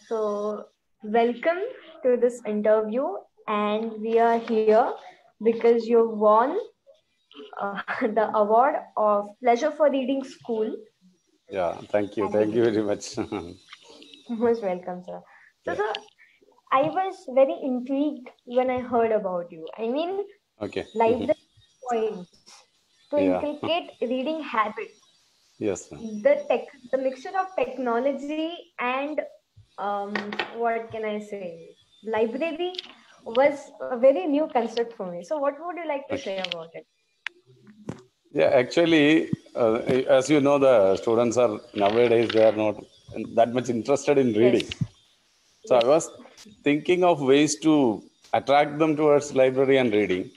So, welcome to this interview, and we are here because you won the award of Pleasure for Reading School Yeah, thank you. Thank you category. very much. Most welcome, sir. So, Yeah. sir, I was very intrigued when I heard about you. I mean, Okay. library points to Yeah. inculcate reading habits. Yes, ma'am. The mixture of technology and what can I say? Library was a very new concept for me. So, what would you like to say Okay. about it? Yeah, actually, as you know, the students are nowadays they are not that much interested in reading. Yes, So I yes. was thinking of ways to attract them towards library and reading.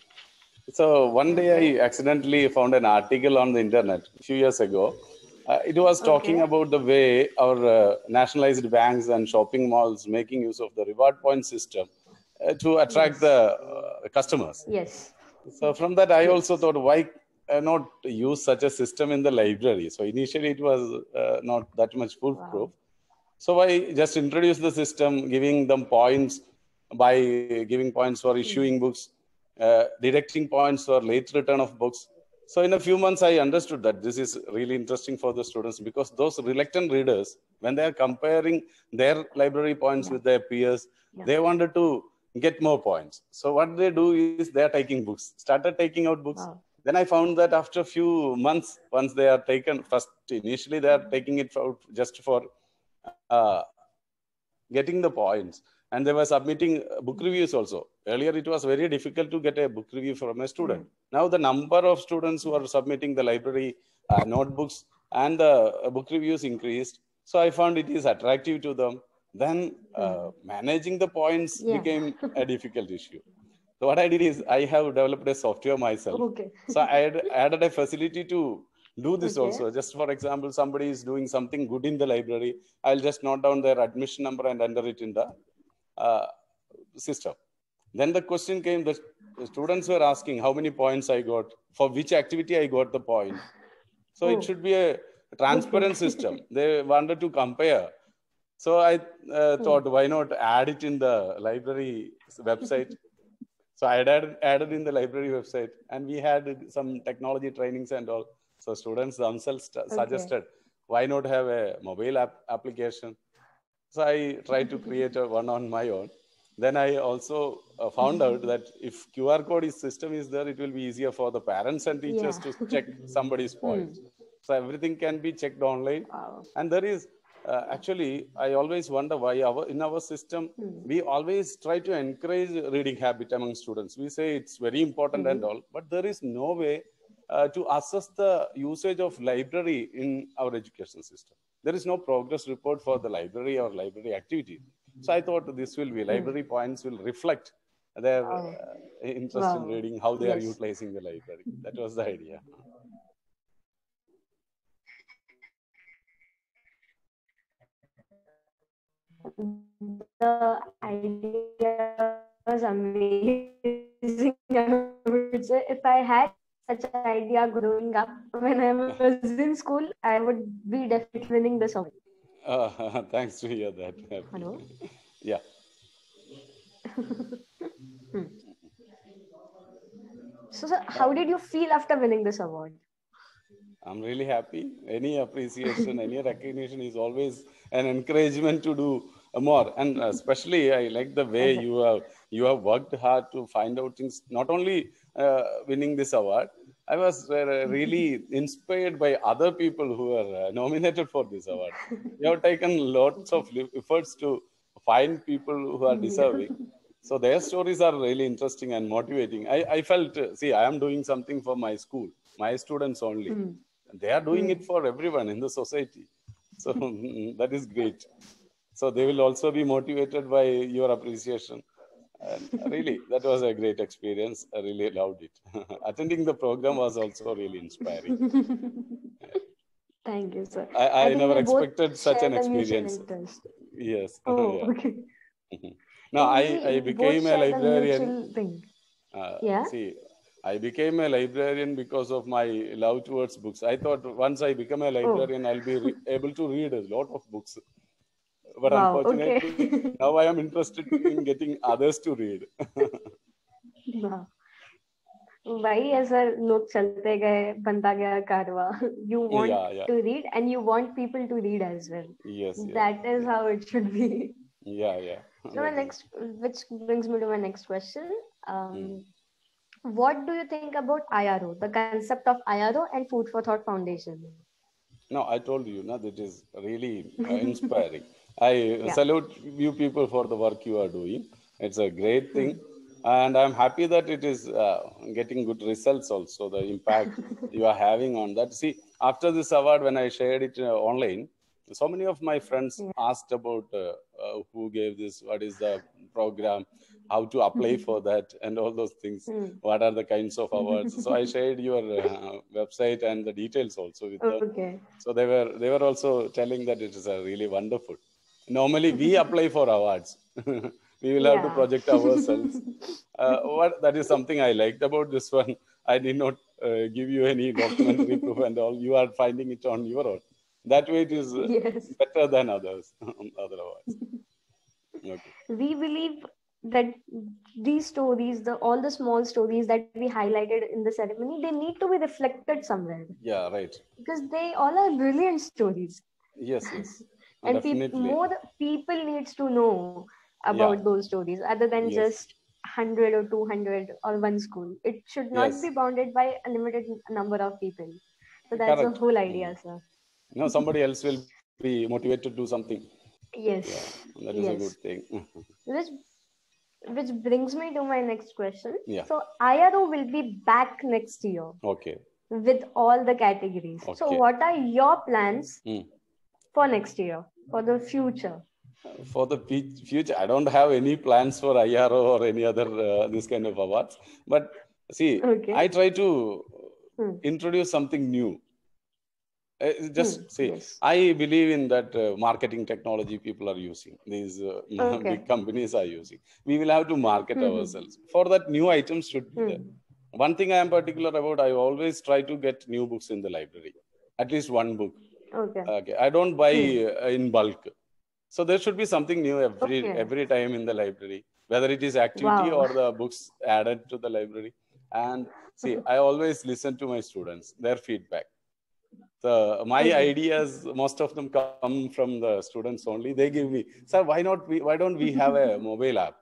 So one day Okay, I accidentally found an article on the internet a few years ago. It was talking okay. about the way our nationalized banks and shopping malls making use of the reward point system to attract the Yes, customers. yes, So from that, I also yes. thought, why not use such a system in the library? So initially, it was not that much foolproof. Wow. So I just introduced the system, giving them points by giving points for Hmm. issuing books, deducting points for late return of books. So in a few months, I understood that this is really interesting for the students because those reluctant readers, when they are comparing their library points Yeah, with their peers, yeah. they wanted to get more points. So what they do is they are taking books, started taking out books. Wow. Then I found that after a few months, once they are taken, first initially they are taking it out just for uh, getting the points, and they were submitting book reviews also. Earlier it was very difficult to get a book review from a student. Hmm. Now the number of students who are submitting the library notebooks and the book reviews increased, so I found it is attractive to them. Then Hmm. managing the points Yeah. became a difficult issue. So what I did is I have developed a software myself. Okay. So I had added a facility to do this Okay. also. Just for example, somebody is doing something good in the library, I'll just note down their admission number and enter it in the uh, system. Then the question came, the students were asking how many points I got, for which activity I got the point. So it Oh, should be a okay. transparent system. They wanted to compare. So I Hmm. thought, why not add it in the library website? So I added in the library website, and we had some technology trainings and all. So students themselves Okay. suggested, why not have a mobile application? So I tried to create a one on my own. Then I also found out that if QR code is system is there, it will be easier for the parents and teachers Yeah. to check somebody's Hmm. points. So everything can be checked online. Wow. And there is actually, I always wonder why in our system Hmm. we always try to encourage reading habit among students. We say it's very important and Hmm. all, but there is no way to assess the usage of library in our education system. There is no progress report for the library or library activity. So I thought this will be Hmm. library points will reflect their Wow. interest in Wow. reading, how they are Yes. utilizing the library. That was the idea. The idea was amazing. I would say if I had such idea growing up when I was in school, I would be definitely winning this award. Thanks to hear that. Hello. Happy. Yeah. Hmm. So, sir, how did you feel after winning this award? I'm really happy. Any appreciation, any recognition is always an encouragement to do more. And especially, I like the way Exactly. you have worked hard to find out things. Not only winning this award, I was really inspired by other people who are nominated for this award. You have taken lots of efforts to find people who are Yeah. deserving. So their stories are really interesting and motivating. I felt, see, I am doing something for my school, my students only. Hmm. They are doing it Hmm. for everyone in the society. So that is great. So they will also be motivated by your appreciation. And really, that was a great experience. I really loved it. Attending the program was also really inspiring. Thank you, sir. I I think never we both expected such share an the mutual experience. interest. Yes. Oh, Yeah. okay. No, I think I we both became a share the librarian. mutual thing. Yeah. See, I became a librarian because of my love towards books. I thought once I become a Oh, librarian, I'll be able to read a lot of books. But Wow, unfortunately, okay. now I am interested in getting others to read. Wow. वही ऐसा लोग चलते गए बनता गया कारवा. You want Yeah, yeah. to read and you want people to read as well. Yes, yes. That is how it should be. Yeah, yeah. So my next, which brings me to my next question. What do you think about IRO, the concept of IRO and Food for Thought Foundation? No, I told you, no, that is really inspiring. I Yeah. salute you people for the work you are doing. It's a great Hmm. thing. And I'm happy that it is getting good results also, the impact you are having on that. See, after this award, when I shared it online, so many of my friends Yeah. asked about who gave this, what is the program, how to apply for that, and all those things. Hmm. What are the kinds of awards? So I shared your website and the details also with them. Okay. So they were also telling that it is a really wonderful. Normally we apply for awards. We will have to Yeah. project ourselves. What that is something I liked about this one. I did not give you any documentary proof and all. You are finding it on your own. That way it is Yes. better than others. Other awards. Okay. We believe that these stories, the all the small stories that we highlighted in the ceremony, they need to be reflected somewhere Yeah. Right. because they all are brilliant stories. Yes. Yes. And Definitely. more people needs to know Yeah. about those stories other than Yes. just 100 or 200 or one school. It should not be Yes. bounded by a limited number of people. So that's the Correct. whole idea, sir. Somebody else will be motivated to do something. Yeah, Yes. that is a good Yes. thing. Which which brings me to my next question. Yeah. So IRO will be back next year Okay. with all the categories. So Okay. what are your plans Hmm. for next year, for the future? For the future, I don't have any plans for IRO or any other this kind of awards. But see, Okay. I try to Hmm. introduce something new. Just see, Yes. I believe in that marketing technology people are using. These Okay. big companies are using. We will have to market ourselves. For that, new items should be there. One thing I am particular about, I always try to get new books in the library, at least one book. Okay. Okay, I don't buy in bulk. So there should be something new Okay. every time in the library, whether it is activity Wow. or the books added to the library. And see, I always listen to my students, their feedback. So my Okay. ideas, most of them come from the students only. They give me, sir, why don't we have a mobile app?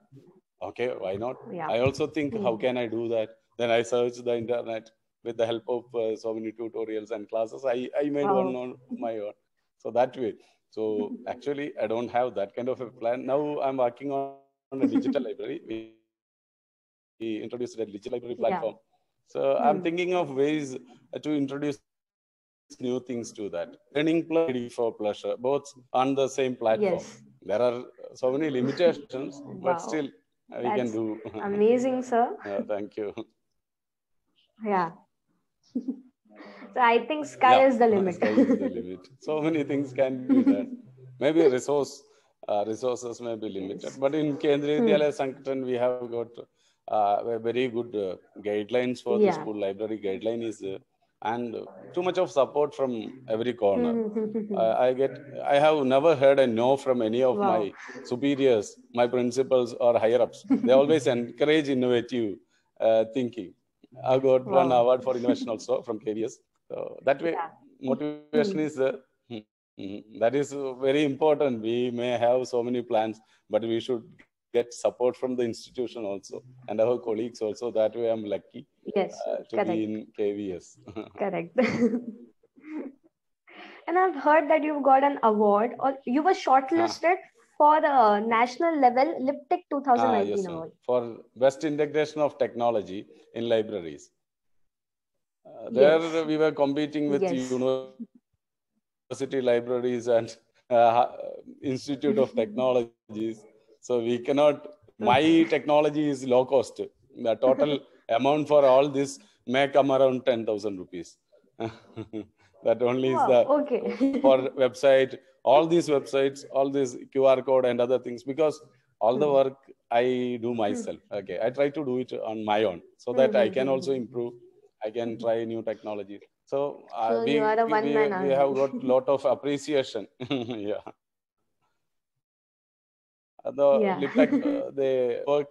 Okay, why not? Yeah. I also think, how can I do that? Then I search the internet with the help of so many tutorials and classes. I made Wow. one on my own. So that way. So actually, I don't have that kind of a plan. Now I'm working on a digital library. We introduced a digital library Yeah. platform. So I'm thinking of ways to introduce new things to that. Learning plus reading for pleasure, both on the same platform. Yes. There are so many limitations, but Wow. still we can That's do. amazing, sir. Thank you. Yeah. So I think sky Yeah, is the limit. sky is the limit. So many things can be done. Maybe resources may be limited, Yes. but in Kendriya Vidyalaya Sankatan we have got a very good guidelines for the Yeah. school library. Guideline is and too much of support from every corner. I have never heard a no from any of Wow. my superiors, my principals or higher ups. They always encourage innovative thinking. I got one Wow. award for innovation also from KVS. So that way, Yeah. motivation is that is very important. We may have so many plans, but we should get support from the institution also and our colleagues also. That way, I'm lucky Yes. to be Correct. in KVS. Correct. And I've heard that you've got an award or you were shortlisted for the national level Liptic 2019 Yes, award. for best integration of technology in libraries. Yes. There we were competing with Yes. university libraries and Institute of Technologies. So we cannot, my technology is low cost. The total amount for all this may come around 10,000 rupees. That only is Wow. the Okay. for website, all these websites, all this QR code and other things, because all the work I do myself. Okay, I try to do it on my own so that I can also improve. I can try new technology. So So you are a one-man we have army. got lot of appreciation. Yeah. Yeah. LibTech, they work.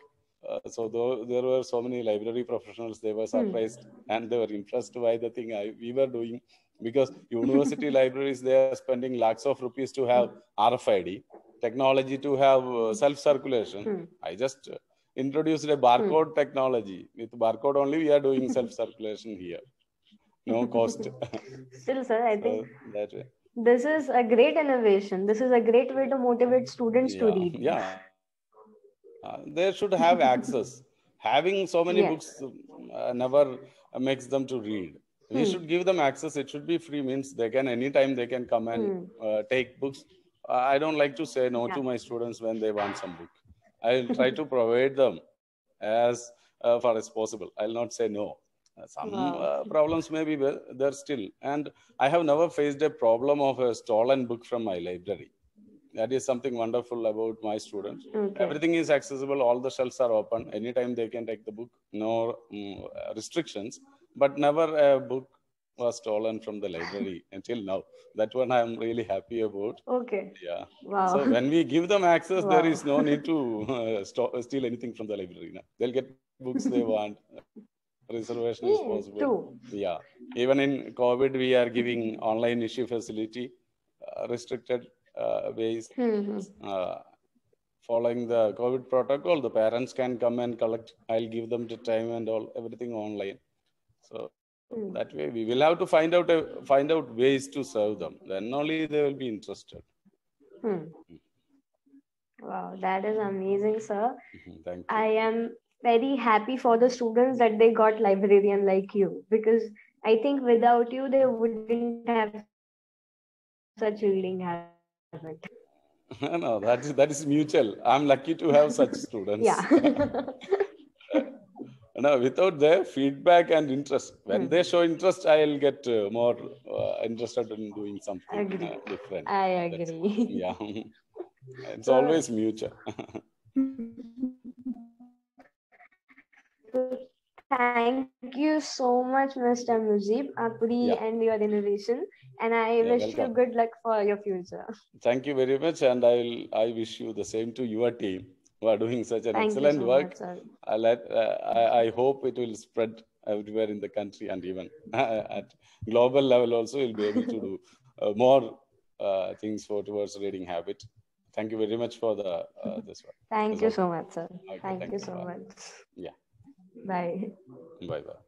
So there were so many library professionals. They were surprised and they were impressed by the thing we were doing, because university libraries, they are spending lakhs of rupees to have RFID technology, to have self-circulation. I just introduced a barcode technology. With barcode only, we are doing self-circulation here. No cost. Still, sir, I think that way. this is a great innovation. This is a great way to motivate students to read. Yeah. They should have access. Having so many books never makes them to read. We should give them access. It should be free, means they can anytime they can come and take books. I don't like to say no to my students when they want some book. I'll try to provide them as far as possible. I'll not say no. Some problems may be there still. And I have never faced a problem of a stolen book from my library. That is something wonderful about my students. Everything is accessible. All the shelves are open. Anytime they can take the book. No restrictions. But never a book was stolen from the library until now. That one I am really happy about. Okay. Yeah. Wow. So when we give them access, there is no need to steal anything from the library. No? They'll get books they want. Reservation is possible. True. Yeah. Even in COVID, we are giving online issue facility, restricted ways. Following the COVID protocol, the parents can come and collect. I'll give them the time and all, everything online. So that way, we will have to find out ways to serve them. Then only they will be interested. Wow, that is amazing, sir. Thank you. I am very happy for the students that they got librarian like you, because I think without you they wouldn't have such reading habit. No, that is mutual. I'm lucky to have such students. Yeah. No, without their feedback and interest, when they show interest, I'll get more interested in doing something different. I agree. Yeah, it's always mutual. Thank you so much, Mr. Mujib Apuri, and your innovation. And I wish you good luck for your future. Thank you very much, and I wish you the same to your team, who are doing such an excellent work. I hope it will spread everywhere in the country, and even at global level also, you'll be able to do more things towards reading habit. Thank you very much for this one. Thank you so much, sir. Okay, thank you so much. Yeah. Bye. Bye-bye.